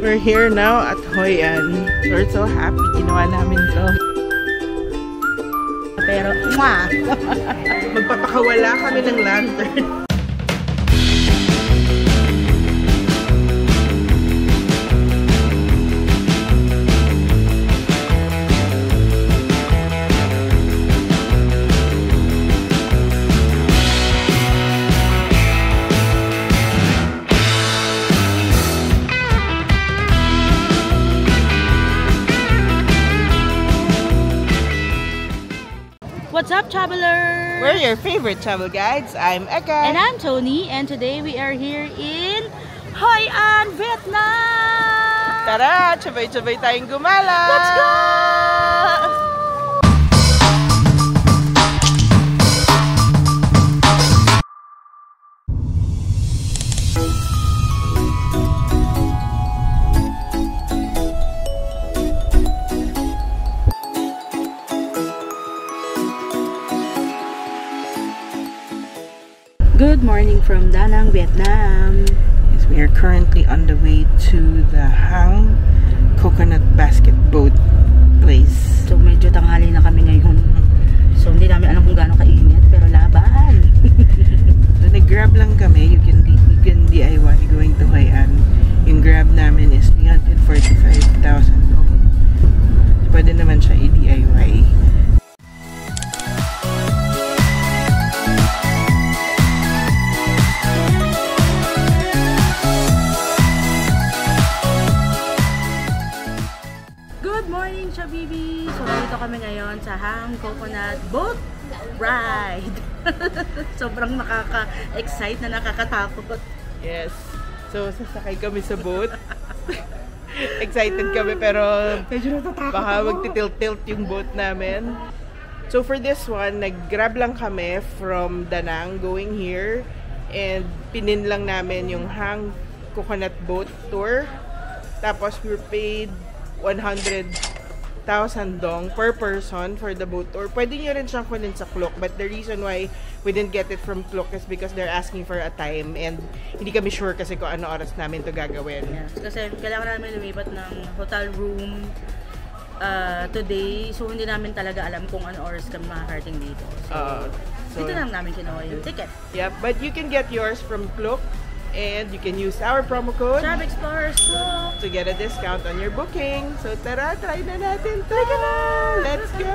We're here now at Hoi An. We're so happy. Ginawa namin to. Pero, magpapakawala kami ng lantern. what's up, travelers? We're your favorite travel guides. I'm Eka. And I'm Tony. And today we are here in Hoi An, Vietnam! Tara! Sabay-sabay tayong gumala! Let's go! Good morning from Da Nang, Vietnam. Yes, we are currently on the way to the Hang Coconut Basket Boat place. So medyo tanghali na kami ngayon. So hindi namin alam kung gaano kainit, pero laban. So nag-grab lang kami. You can DIY going to Hoi An. Yung grab namin is 345,000 dong. So pwede naman siya i-DIY. Bibi. So, dito kami ngayon sa Hang Coconut Boat Ride. Sobrang nakaka-excite na nakakatakot. Yes. So, sasakay kami sa boat. Excited kami pero medyo natatakot baka magtitilt-tilt yung boat namin. So, for this one, nag-grab lang kami from Da Nang going here. And pinin lang namin yung Hang Coconut Boat Tour. Tapos, we were paid 100,000 dong per person for the boat tour. Pwede nyo rin siyang kunin sa Klook, but the reason why we didn't get it from Klook is because they're asking for a time and hindi kami sure kasi kung ano oras namin to gagawin. Yes, kasi kailangan namin lumipat ng hotel room today, so hindi namin talaga alam kung ano oras kami makakarating dito. So dito lang namin kinuha yung ticket. Yeah, but you can get yours from Klook. And you can use our promo code Trav Explorers to get a discount on your booking. So tara, try na natin to! Let's go!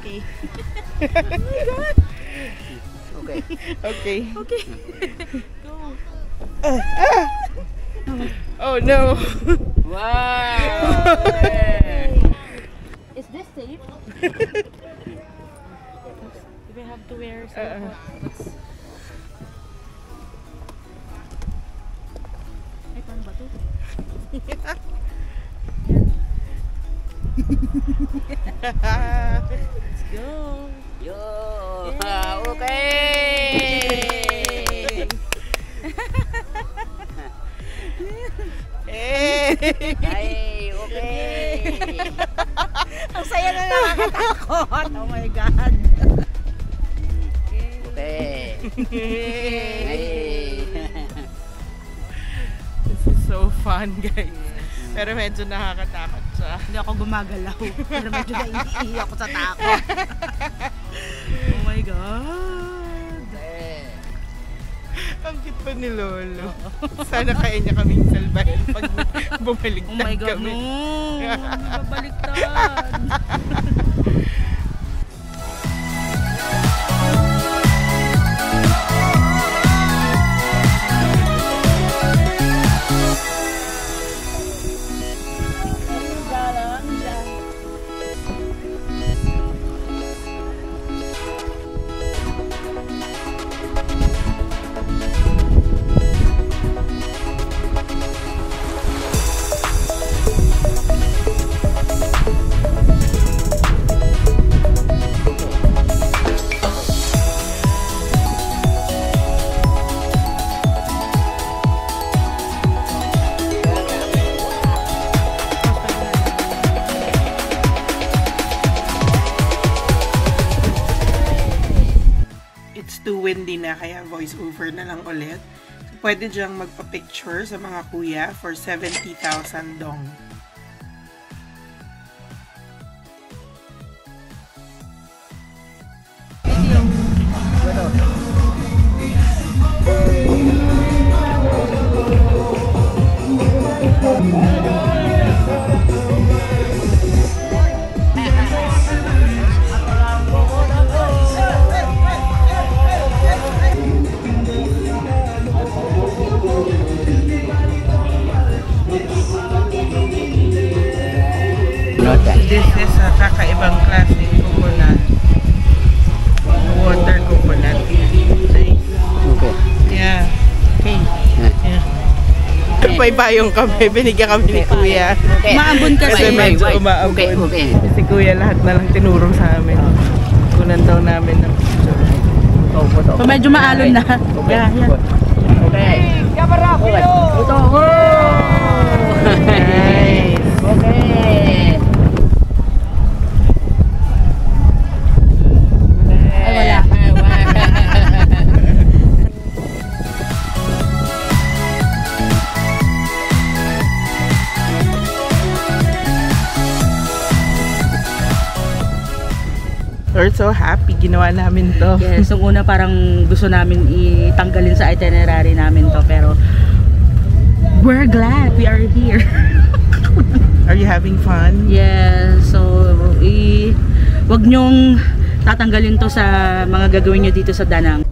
Okay. Oh my God! Okay. Okay. Go. Oh no. Wow. Is this safe? Do we have to wear safety? Ay, paano ba to? Let's go. Yo. Yeah. Okay. Ay, okay. Ang saya na nakakatakot. Oh my God. Okay. This is so fun, guys. Pero medyo nakakatakot siya. Hindi ako gumagalaw. Pero medyo naiiyak ako sa takot. Oh my God. Ang cute pa ni Lolo. Sana kaya niya kaming salbahin pag bumaliktad kami. Oh my God, no. Babaliktad. kaya voice over na lang ulit. So, pwede dyang magpa-picture sa mga kuya for 70,000 dong. This is a kakaibang klaseng coconut. Water coconut. Nice. Okay. Yeah. Okay. Yeah. Paypayong kami. Binigyan kami ni Kuya. Okay. Maambon kasi. Kasi medyo umaambon. Okay, okay. Si Kuya lahat na lang tinurong sa amin. Kunan daw namin ng picture. So medyo maalon na. Okay. Yeah, yeah. Okay. Camera, video! Ito! Nice. Okay. Ay, wala. We're so happy. Ginawa namin to. Yes, nung una parang gusto namin itanggalin sa itinerary namin to, pero we're glad we are here. Are you having fun? Yes, so wag nyong tatanggalin to sa mga gagawin nyo dito sa Danang.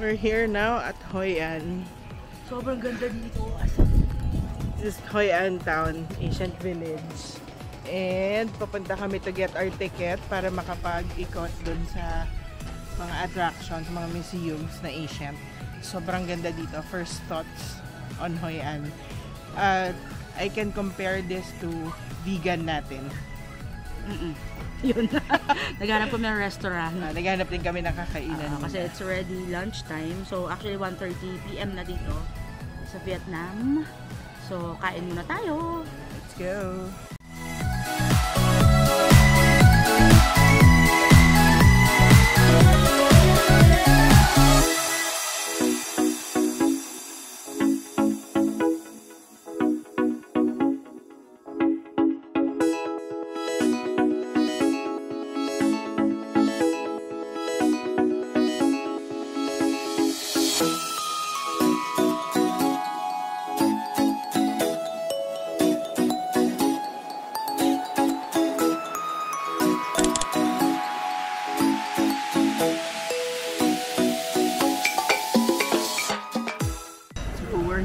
We're here now at Hoi An. Sobrang ganda dito. This is Hoi An Town, Ancient Village. And papunta kami to get our ticket para makapag-ikot dun sa mga attractions, mga museums na ancient. Sobrang ganda dito. First thoughts on Hoi An. I can compare this to vegan natin. Yun. Naghanap kami ng restaurant. Naghanap din kami ng kakainan. Kasi it's already lunchtime. So actually 1:30 PM na dito sa Vietnam. So kain muna tayo. Let's go!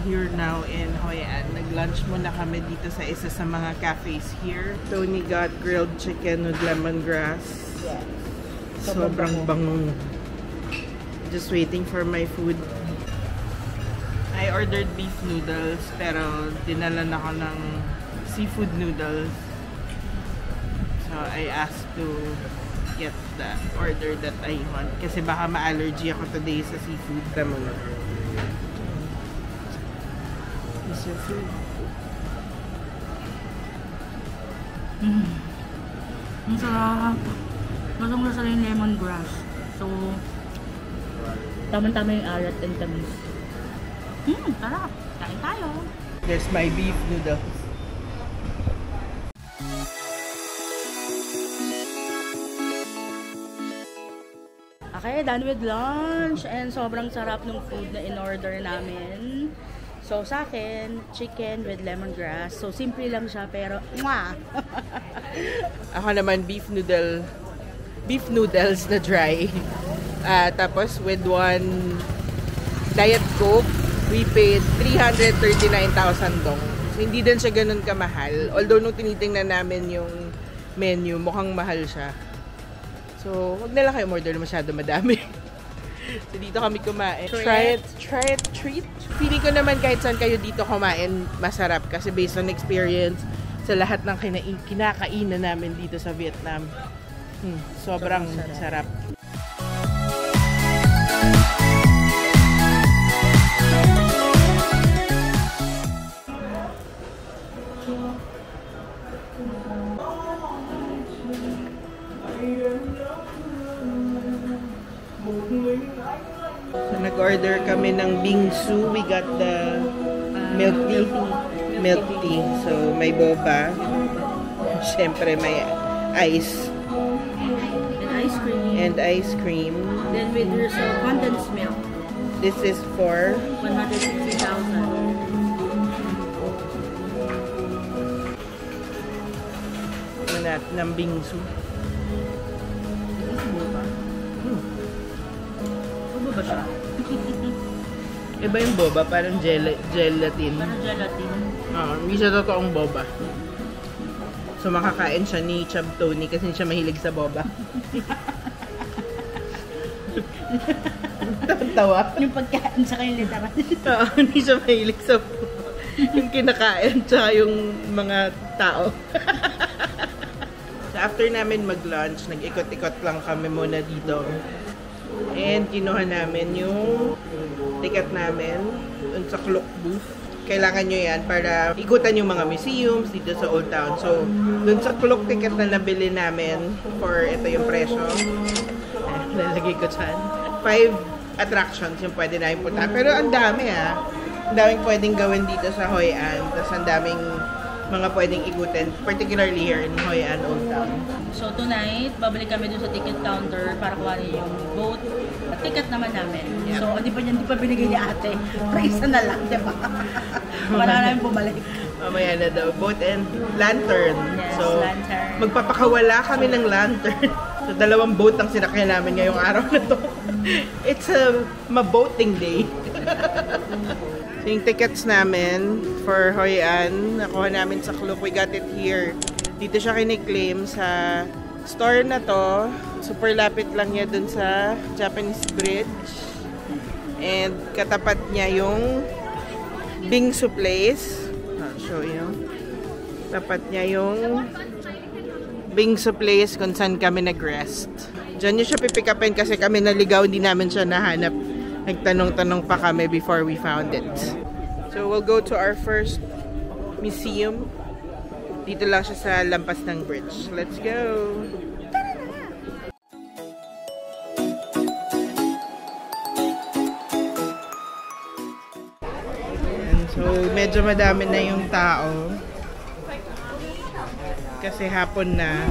Here now in Hoi An. Nag-lunch muna kami dito sa isa sa mga cafes here. Tony got grilled chicken with lemongrass. Yeah. Sobrang bango. Just waiting for my food. I ordered beef noodles pero dinalan ako ng seafood noodles. So I asked to get the order that I want kasi baka ma-allergy ako today sa seafood. Tama na. Is your food? Ang sarap. Lasang-lasa yung lemongrass. So, tama-tama yung alat and tamis. Sarap. Kain tayo. There's my beef noodles. Okay, done with lunch. And sobrang sarap ng food na in-order namin. So, sa akin, chicken with lemongrass. So, simple lang siya, pero, mwah! Ako naman, beef noodles na dry. Tapos, with one Diet Coke, we paid 339,000 dong. So, hindi din siya ganun kamahal. Although, nung tinitingnan namin yung menu, mukhang mahal siya. So, wag na lang kayo order masyado madami. So, dito kami kumain. Try it, treat. Feeling ko naman kahit saan kayo dito kumain, masarap. Kasi based on experience, sa lahat ng kinakainan namin dito sa Vietnam. Sobrang sarap. So, nag-order kami ng bingsu. We got the milk tea. Milk tea. So, may boba. Siyempre, may ice. And ice cream. And ice cream. Then with condensed milk. This is for 160,000. ng bingsu. Boba ba siya? Iba yung boba, parang gelatin. Parang gelatin. Hindi siya totoong boba. So makakain siya ni Chub Tony kasi siya mahilig sa boba. Tawa. Yung pagkain sa kanya literal. Hindi siya mahilig sa boba. Yung kinakain tsaka yung mga tao. So after namin mag-lunch, nag-ikot-ikot lang kami muna dito. And kinuha namin yung ticket namin dun sa clock booth. Kailangan nyo yan para ikutan yung mga museums dito sa Old Town. So, dun sa clock ticket na nabili namin for ito yung presyo. Lalagay ko dyan. 5 attractions yung pwede namin punta. Pero ang dami Ang daming pwedeng gawin dito sa Hoi An. Tapos ang daming mga pwedeng ikutin, particularly here in Hoi An Old Town. So tonight, babalik kami dun sa ticket counter para kuhanin yung boat at ticket naman namin. Yeah. So hindi pa binigay ni ate. Pero isa na lang, di ba? Para namin bumalik. Mamaya na daw. Boat and lantern. Yes, so, lantern. Magpapakawala kami ng lantern. So 2 boat ang sinakyan namin ngayong araw na to. It's a ma-boating day. So, yung tickets namin for Hoi An, nakuha namin sa Klook. We got it here. Dito siya kiniklaim sa store na to. Super lapit lang niya dun sa Japanese Bridge. And katapat niya yung Bingsu Place. I'll show you. Tapat niya yung Bingsu Place kung saan kami nag-rest. Diyan niyo siya pipick-upin kasi kami naligaw, hindi namin siya nahanap. Nagtanong-tanong pa kami before we found it. So we'll go to our first museum. Dito lang siya sa lampas ng bridge. Let's go! And so medyo madami na yung tao. Kasi hapon na.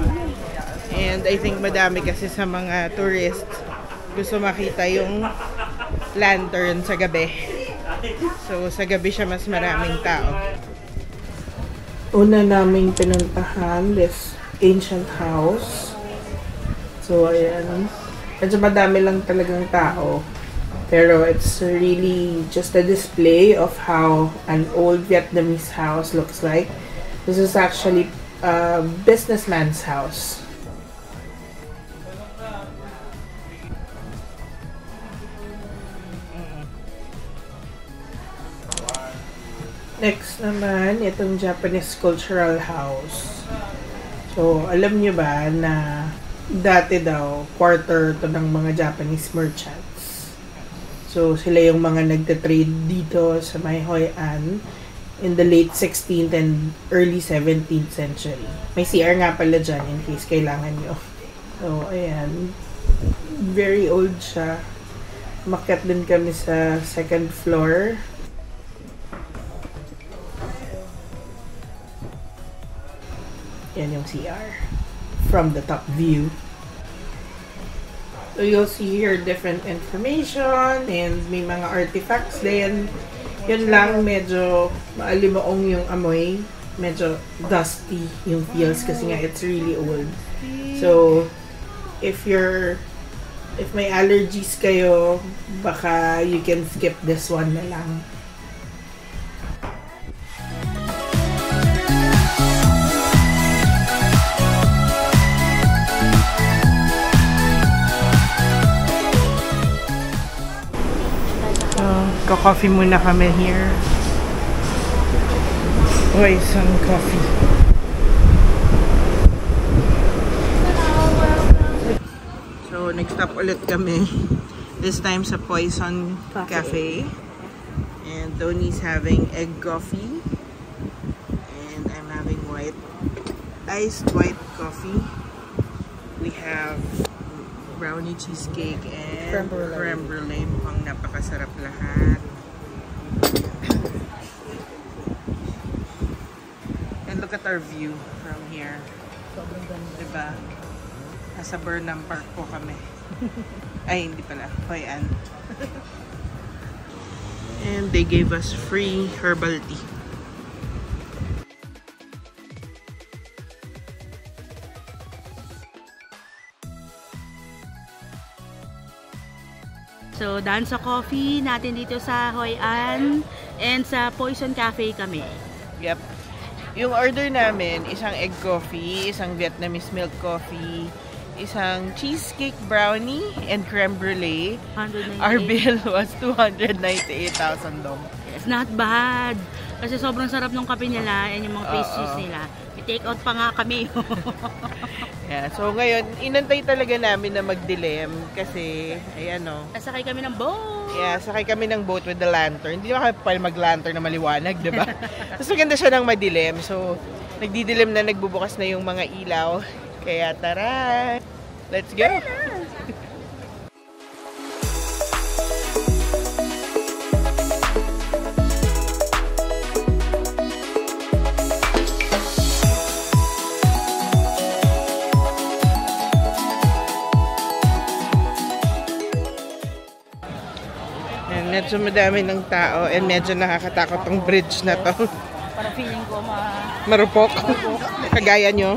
And I think madami kasi sa mga tourists gusto makita yung lantern sa gabi. So, sa gabi siya mas maraming tao. Una naming pinuntahan this ancient house. So, ayan. Medyo madami lang talagang tao. Pero it's really just a display of how an old Vietnamese house looks like. This is actually a businessman's house. Next naman, itong Japanese Cultural House. So, alam nyo ba na dati daw, quarter to ng mga Japanese merchants. So, sila yung mga nagtatrade dito sa may Hoi An in the late 16th and early 17th century. May CR nga pala dyan in case kailangan nyo. So, ayan. Very old siya. Makyat din kami sa second floor. Yan yung CR from the top view. So you'll see here different information and may mga artifacts din. Yun lang, medyo maalimaong yung amoy. Medyo dusty yung feels kasi nga it's really old. So if may allergies kayo, baka you can skip this one na lang. Ka-coffee muna kami here. Uy, some coffee. nag-stop ulit kami. This time sa Poison Cafe. And Tony's having egg coffee. And I'm having iced white coffee. We have brownie cheesecake and creme brulee. Mukhang napakasarap lahat. And look at our view from here. Sobrang ganda. Diba? Nasa Burnham Park po kami. Ay, hindi pala. Hoi An. And they gave us free herbal tea. So, dahil sa coffee natin dito sa Hoi An and sa Poison Cafe kami. Yep. Yung order namin, isang egg coffee, isang Vietnamese milk coffee, isang cheesecake brownie, and creme brulee. 198. Our bill was 298,000 dong. It's not bad. Kasi sobrang sarap ng kape nila and yung mga pastries nila. May take out pa nga kami. Yeah, so ngayon, inantay talaga namin na mag-dilim kasi, ayan o. Sakay kami ng boat. Yeah, sakay kami ng boat with the lantern. Hindi naman kami mag-lantern na maliwanag, di ba? Tapos maganda siya ng madilim. So, nagdidilim na, nagbubukas na yung mga ilaw. Kaya tara! Let's go! Medyo madami ng tao and medyo nakakatakot tong bridge na to. Parang feeling ko marupok. Kagaya nyo.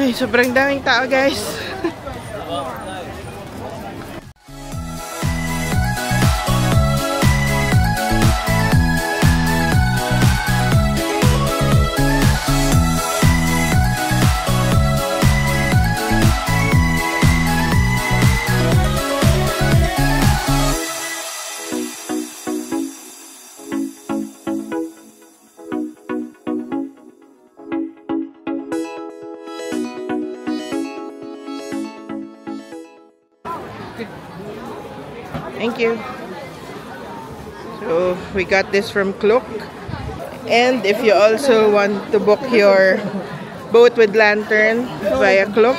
Ay, sobrang daming tao, guys. Thank you. So, we got this from Klook. And if you also want to book your boat with lantern via Klook,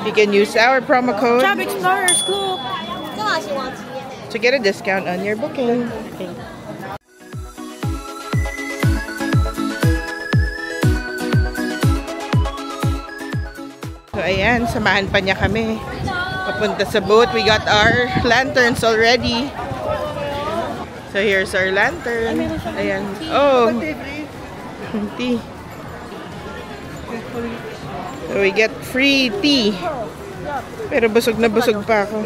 you can use our promo code Travel Explorers Klook to get a discount on your booking. Okay. So, ayan, samahan pa niya kami. Papunta sa boat. We got our lanterns already. So, here's our lantern. Ayan. Oh! Tea. So, we get free tea. Pero busog na busog pa ako.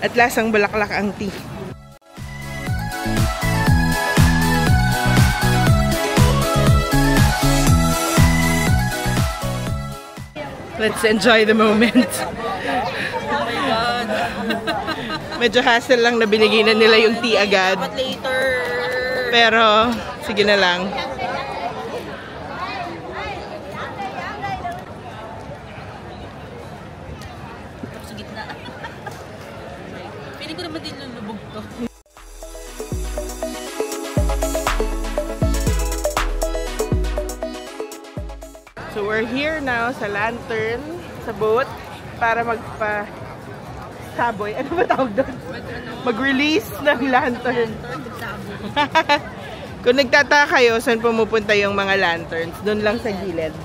At lasang bulaklak ang tea. Let's enjoy the moment. Oh my God. Medyo hassle lang na binigay na nila yung tea agad. But later. Pero, sige na lang. Sa gitna. Piling ko naman din lulubog to. So we're here now sa lantern, sa boat, para magpa-saboy. Ano ba tawag doon? Mag-release ng lantern. Kung nagtataka kayo, saan pumupunta yung mga lanterns? Doon lang sa gilid.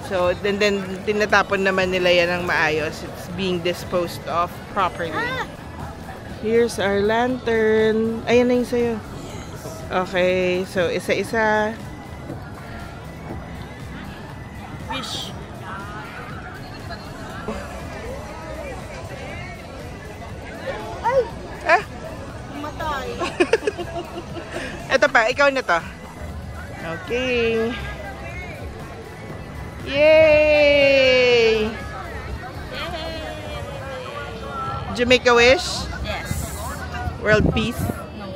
So, then tinatapon naman nila yan ng maayos. It's being disposed of properly. Here's our lantern. Ayan na yung sa'yo. Okay, so isa-isa. Fish. Ay! Ah! Matay. Ito pa, ikaw na to. Okay. Yay! Did you make a wish? Yes. World peace? No.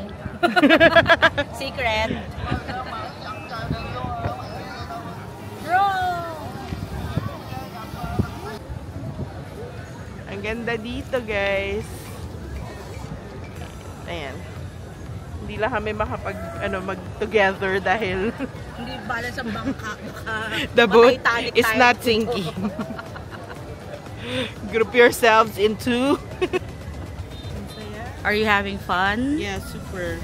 Secret. Bro! Ang ganda dito, guys. Ayan. Hindi lang kami mag-together dahil Hindi balance ang bangka. the boat is not sinking. Group yourselves into... Are you having fun? Yeah, super.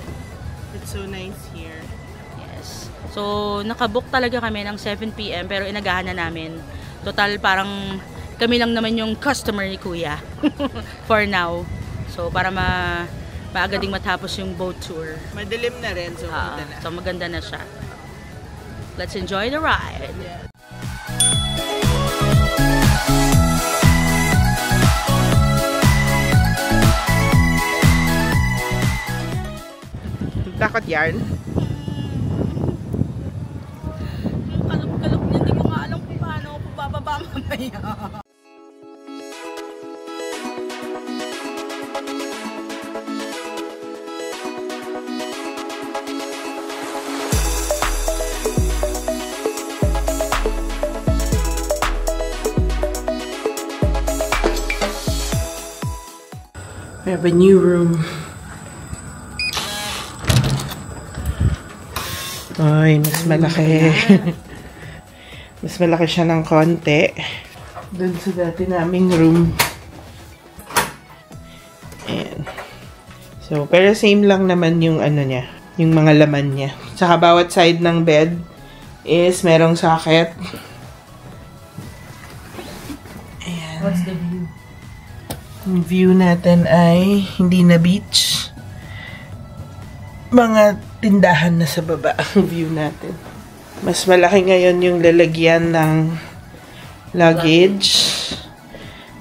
It's so nice here. Yes. So, nakabook talaga kami ng 7 PM pero inagahan na namin. Total, parang kami lang naman yung customer ni Kuya. For now. So, para maaga ding matapos yung boat tour. Madilim na rin, so maganda na. So, maganda na siya. Let's enjoy the ride. Yeah. Takot yarn? Yung kalog-kalog niya, hindi ko nga alam kung paano ako bababa mamaya. We have a new room. Ay, mas malaki. Mas malaki siya ng konti. Doon sa dati naming room. Ayan. So, pero same lang naman yung ano niya. Yung mga laman niya. Saka bawat side ng bed is merong socket. Ayan. What's the view? Yung view natin ay hindi na beach. Mga tindahan na sa baba ang view natin. Mas malaki ngayon yung lalagyan ng luggage.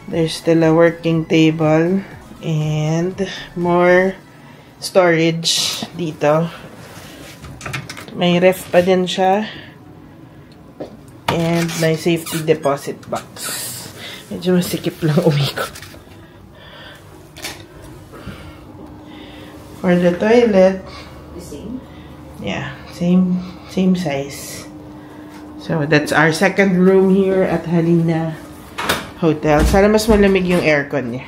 There's still a working table and more storage dito. May ref pa din siya and may safety deposit box. Medyo masikip lang umikot. For the toilet, The same? yeah, same size. So that's our second room here at Halina Hotel. Sana mas malamig yung aircon niya.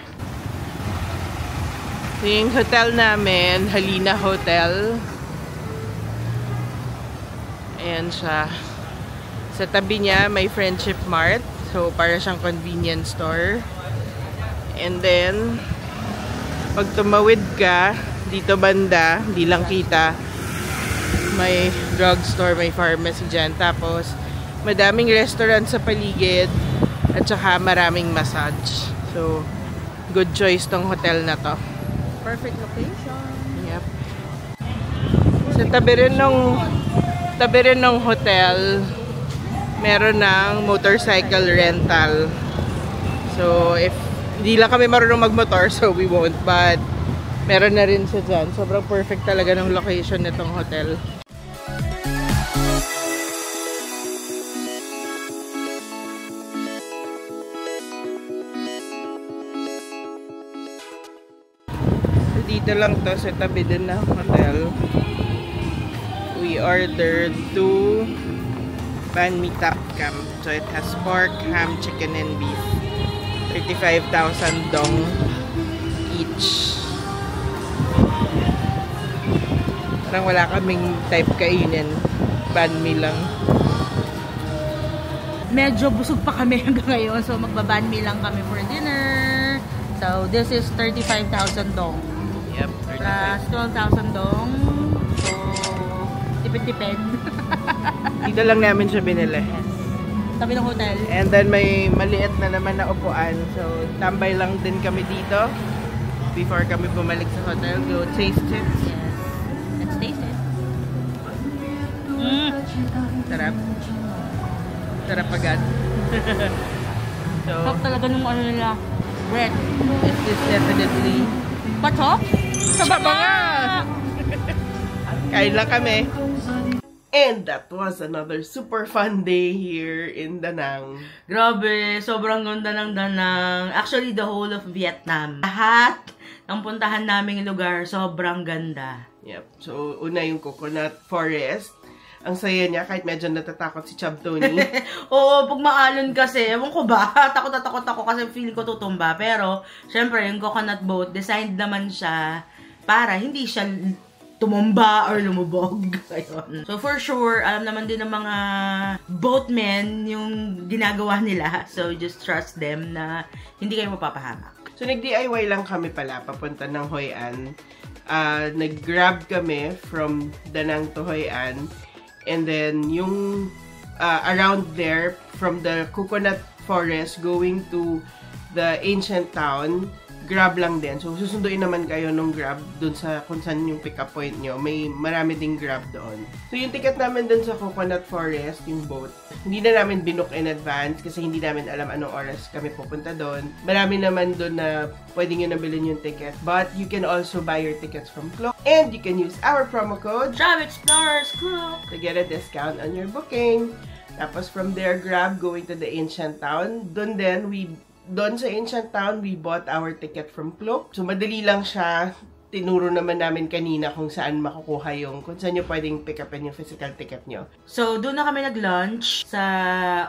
So yung hotel namin, Halina Hotel. Ayan siya. Sa tabi niya may Friendship Mart. So para siyang convenience store. And then pag tumawid ka dito banda, hindi lang kita, may drugstore, may pharmacy dyan. Tapos, madaming restaurant sa paligid at saka maraming massage. So, good choice tong hotel na to. Perfect location. Yep. Sa tabi rin ng hotel, meron ng motorcycle rental. So, if hindi lang kami marunong magmotor, so we won't. But, meron na rin siya dyan. Sobrang perfect talaga ng location nitong hotel. So, dito lang to sa tabi din ng hotel. We ordered 2 banh mi tap cam. So it has pork, ham, chicken, and beef. 35,000 dong each. Parang wala kaming type kainin. Banh mi lang. Medyo busog pa kami hanggang ngayon. So, magbaban mi lang kami for dinner. So, this is 35,000 dong. Yep, Plus 12,000 dong. So, tipid-tipid. Dito lang namin siya binili. Yes. Tabi ng hotel. And then may maliit na naman na upuan. So, tambay lang din kami dito before kami bumalik sa hotel. Go taste it. Yes. Let's taste it. Sarap. Sarap agad. So, Top talaga nung ano nila. Bread. it is definitely Patok? Sa Saba baba! nga! Kain lang kami. And that was another super fun day here in Da Nang. Grabe, sobrang ganda ng Da Nang. Actually, the whole of Vietnam. Lahat ng puntahan naming lugar, sobrang ganda. Yep. So, una yung coconut forest. Ang saya niya, kahit medyo natatakot si Chub Tony. Oo, pag maalon kasi, ewan ko ba, takot ako kasi feeling ko tutumba. Pero, syempre, yung coconut boat, designed naman siya para hindi siya tumumba or lumubog. Ayun. So, for sure, alam naman din ng mga boatmen yung ginagawa nila. So, just trust them na hindi kayo mapapahamak. So, nag-DIY lang kami pala, papunta ng Hoi An. Nag-grab kami from Da Nang to Hoi An. And then, yung around there, from the coconut forest going to the ancient town, grab lang din. So, susunduin naman kayo nung grab dun sa kung saan yung pick-up point nyo. May marami ding grab doon. So, yung ticket namin dun sa coconut forest, yung boat, hindi na namin binook in advance kasi hindi namin alam anong oras kami pupunta doon. Marami naman doon na pwede nyo nabilin yung ticket. But, you can also buy your tickets from Klook. And you can use our promo code Travel Explorers Klook to get a discount on your booking. Tapos, from there, grab going to the ancient town. Doon sa ancient town, we bought our ticket from Klook. So, madali lang siya. Tinuro naman namin kanina kung saan makukuha kung saan nyo pwedeng pick upin yung physical ticket nyo. So, doon na kami nag-lunch sa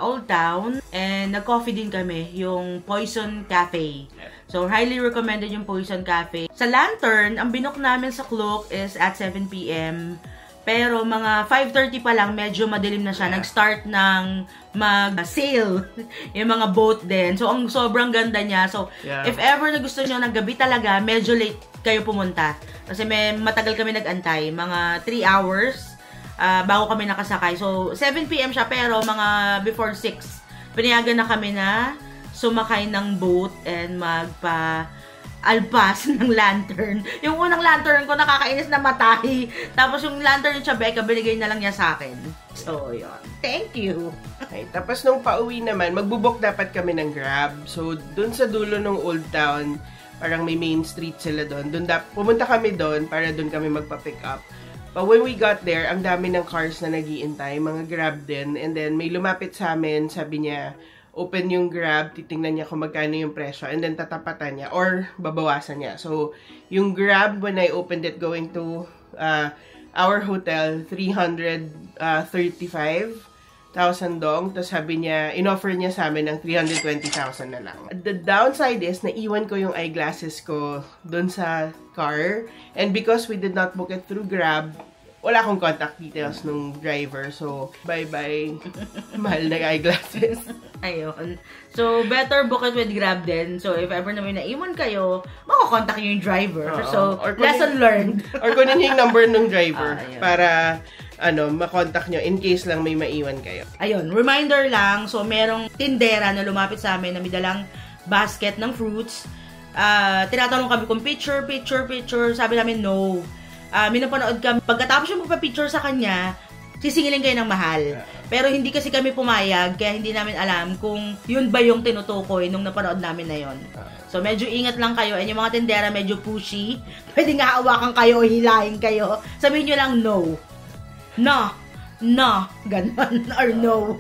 Old Town. And nag-coffee din kami, yung Poison Cafe. So, highly recommended yung Poison Cafe. Sa Lantern, ang binook namin sa Klook is at 7 p.m. Pero mga 5:30 pa lang, medyo madilim na siya. Nag-start ng mag-sail yung mga boat din. So, ang sobrang ganda niya. So, if ever na gusto nyo ng gabi talaga, medyo late kayo pumunta. Kasi matagal kami nag-antay. Mga 3 hours bago kami nakasakay. So, 7 p.m. siya, pero mga before 6, pinayagan na kami na sumakay ng boat and alpas ng lantern. Yung unang lantern ko, nakakainis na matahi. Tapos yung lantern ni Chabeka, binigay na lang niya sa akin. So, yun. Thank you. Okay, tapos nung pauwi naman, magbubok dapat kami ng Grab. So, dun sa dulo ng Old Town, parang may main street sila dun. Pumunta kami dun para dun kami magpa-pick up. But when we got there, ang dami ng cars na nag-iintay, mga Grab din. And then, may lumapit sa amin, sabi niya, open yung Grab, titingnan niya kung magkano yung presyo, and then tatapatan niya, or babawasan niya. So, yung Grab, when I opened it going to our hotel, 335,000 dong. Tapos sabi niya, in-offer niya sa amin ng 320,000 na lang. The downside is, naiwan ko yung eyeglasses ko dun sa car. And because we did not book it through Grab, wala akong contact details nung driver. So, bye-bye. Mahal na eyeglasses. Ayun. So, better book it with Grab din. So, if ever na may naiwan kayo, makakontakt nyo yung driver. So, lesson learned. Or kunin yung number ng driver para makontak nyo in case lang may maiwan kayo. Ayun. Reminder lang. So, merong tindera na lumapit sa amin na may dalang basket ng fruits. Tinatanong kami kung picture. Sabi namin, no. Minapanood kami. Pagkatapos yung magpa-picture sa kanya, sisingilin kayo ng mahal. Pero hindi kasi kami pumayag, kaya hindi namin alam kung yun ba yung tinutukoy nung napanood namin na yun. So, medyo ingat lang kayo. And yung mga tindera, medyo pushy. Pwede nga hawakan kayo o hilahin kayo. Sabihin nyo lang, no. No. Ganon. Or no.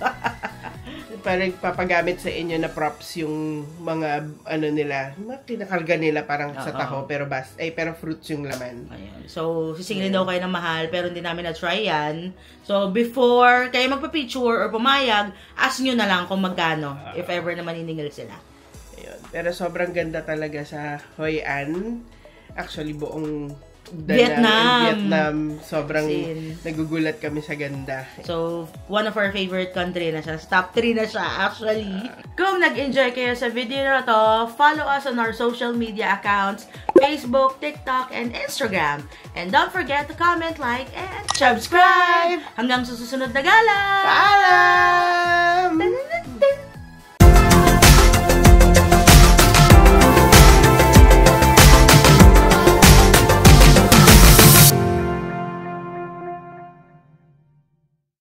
Parang papagamit sa inyo na props yung mga nila, kinakarga nila parang sa taho pero fruits yung laman. Ayan. So sisingilin daw kayo ng mahal pero hindi namin na-try yan. So before kayo magpa-picture or pumayag, ask nyo na lang kung magkano if ever na maniningil sila. Ayun. Pero sobrang ganda talaga sa Hoi An. Actually buong Vietnam. Sobrang nagugulat kami sa ganda. So, one of our favorite country na siya. Top 3 na siya, actually. Kung nag-enjoy kayo sa video na to, follow us on our social media accounts, Facebook, TikTok, and Instagram. And don't forget to comment, like, and subscribe! Hanggang sa susunod na gala! Paalam!